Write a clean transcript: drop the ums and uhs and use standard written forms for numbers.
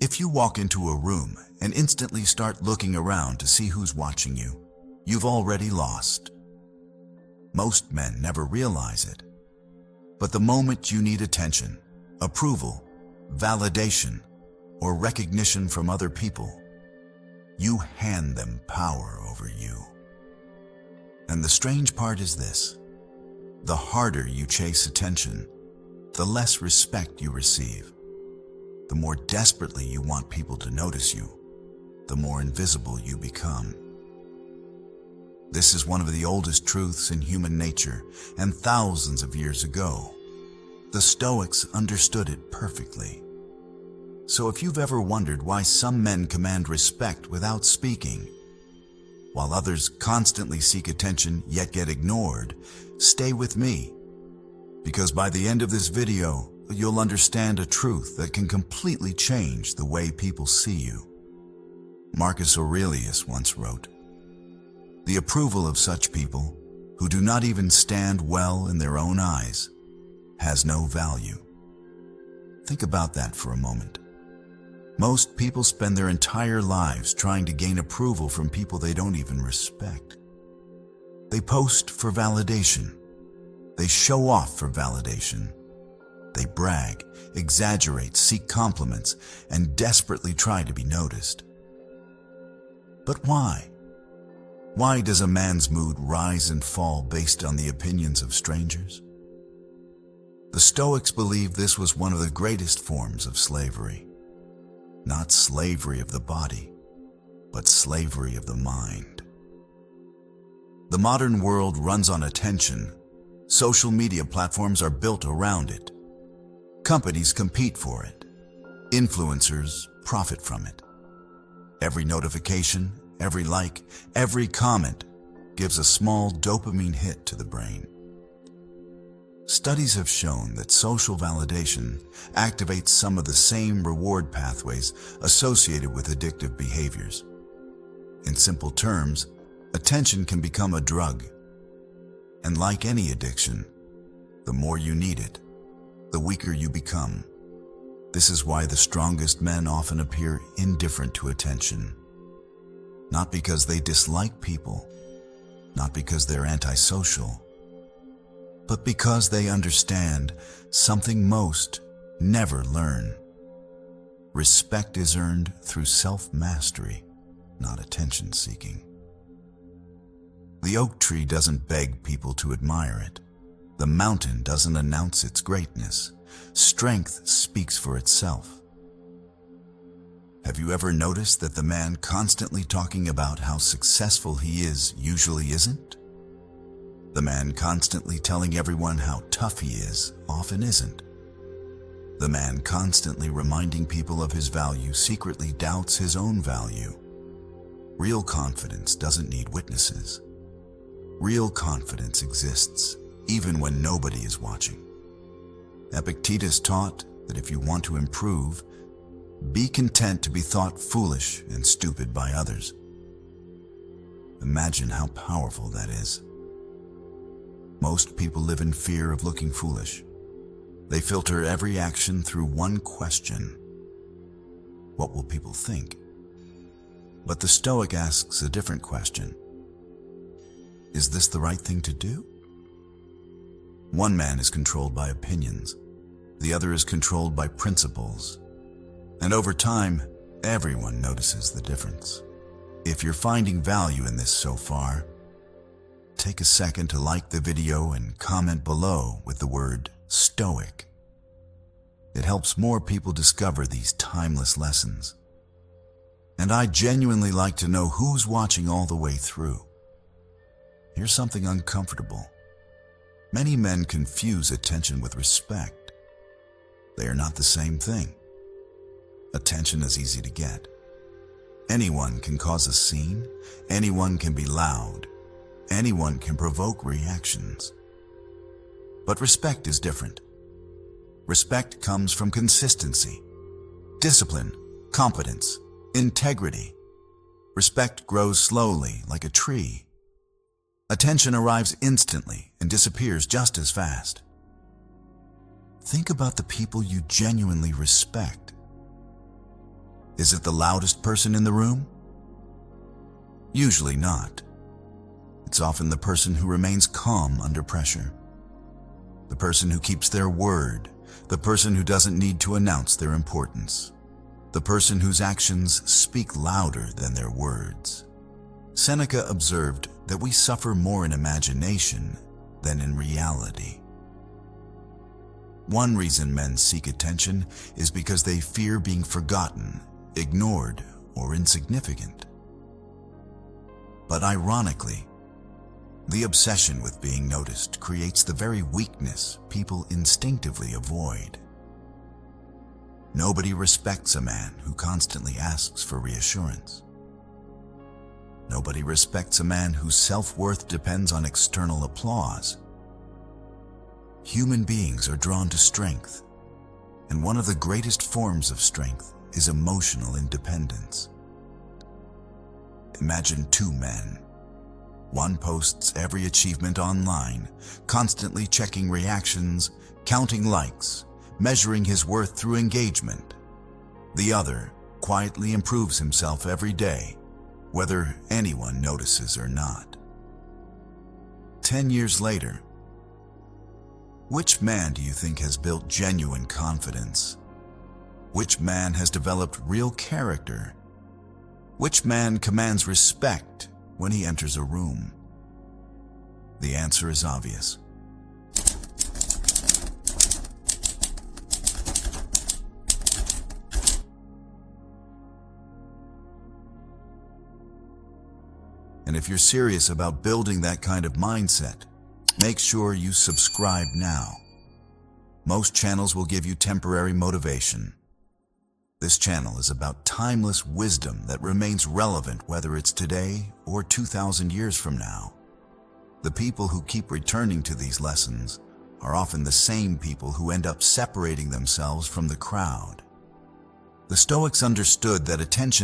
If you walk into a room and instantly start looking around to see who's watching you, you've already lost. Most men never realize it. But the moment you need attention, approval, validation, or recognition from other people, you hand them power over you. And the strange part is this: the harder you chase attention, the less respect you receive. The more desperately you want people to notice you, the more invisible you become. This is one of the oldest truths in human nature, and thousands of years ago, the Stoics understood it perfectly. So if you've ever wondered why some men command respect without speaking, while others constantly seek attention yet get ignored, stay with me, because by the end of this video, you'll understand a truth that can completely change the way people see you. Marcus Aurelius once wrote, "The approval of such people, who do not even stand well in their own eyes, has no value." Think about that for a moment. Most people spend their entire lives trying to gain approval from people they don't even respect. They post for validation. They show off for validation. They brag, exaggerate, seek compliments, and desperately try to be noticed. But why? Why does a man's mood rise and fall based on the opinions of strangers? The Stoics believed this was one of the greatest forms of slavery. Not slavery of the body, but slavery of the mind. The modern world runs on attention. Social media platforms are built around it. Companies compete for it. Influencers profit from it. Every notification, every like, every comment gives a small dopamine hit to the brain. Studies have shown that social validation activates some of the same reward pathways associated with addictive behaviors. In simple terms, attention can become a drug. And like any addiction, the more you need it, the weaker you become. This is why the strongest men often appear indifferent to attention. Not because they dislike people, not because they're antisocial, but because they understand something most never learn. Respect is earned through self-mastery, not attention-seeking. The oak tree doesn't beg people to admire it. The mountain doesn't announce its greatness. Strength speaks for itself. Have you ever noticed that the man constantly talking about how successful he is usually isn't? The man constantly telling everyone how tough he is often isn't. The man constantly reminding people of his value secretly doubts his own value. Real confidence doesn't need witnesses. Real confidence exists even when nobody is watching. Epictetus taught that if you want to improve, be content to be thought foolish and stupid by others. Imagine how powerful that is. Most people live in fear of looking foolish. They filter every action through one question: what will people think? But the Stoic asks a different question. Is this the right thing to do? One man is controlled by opinions. The other is controlled by principles. And over time, everyone notices the difference. If you're finding value in this so far, take a second to like the video and comment below with the word Stoic. It helps more people discover these timeless lessons. And I genuinely like to know who's watching all the way through. Here's something uncomfortable. Many men confuse attention with respect. They are not the same thing. Attention is easy to get. Anyone can cause a scene. Anyone can be loud. Anyone can provoke reactions. But respect is different. Respect comes from consistency, discipline, competence, integrity. Respect grows slowly like a tree. Attention arrives instantly and disappears just as fast. Think about the people you genuinely respect. Is it the loudest person in the room? Usually not. It's often the person who remains calm under pressure. The person who keeps their word. The person who doesn't need to announce their importance. The person whose actions speak louder than their words. Seneca observed that we suffer more in imagination than in reality. One reason men seek attention is because they fear being forgotten, ignored, or insignificant. But ironically, the obsession with being noticed creates the very weakness people instinctively avoid. Nobody respects a man who constantly asks for reassurance. Nobody respects a man whose self-worth depends on external applause. Human beings are drawn to strength, and one of the greatest forms of strength is emotional independence. Imagine two men. One posts every achievement online, constantly checking reactions, counting likes, measuring his worth through engagement. The other quietly improves himself every day, whether anyone notices or not. 10 years later, which man do you think has built genuine confidence? Which man has developed real character? Which man commands respect when he enters a room? The answer is obvious. And if you're serious about building that kind of mindset, make sure you subscribe now. Most channels will give you temporary motivation. This channel is about timeless wisdom that remains relevant whether it's today or 2,000 years from now. The people who keep returning to these lessons are often the same people who end up separating themselves from the crowd. The Stoics understood that attention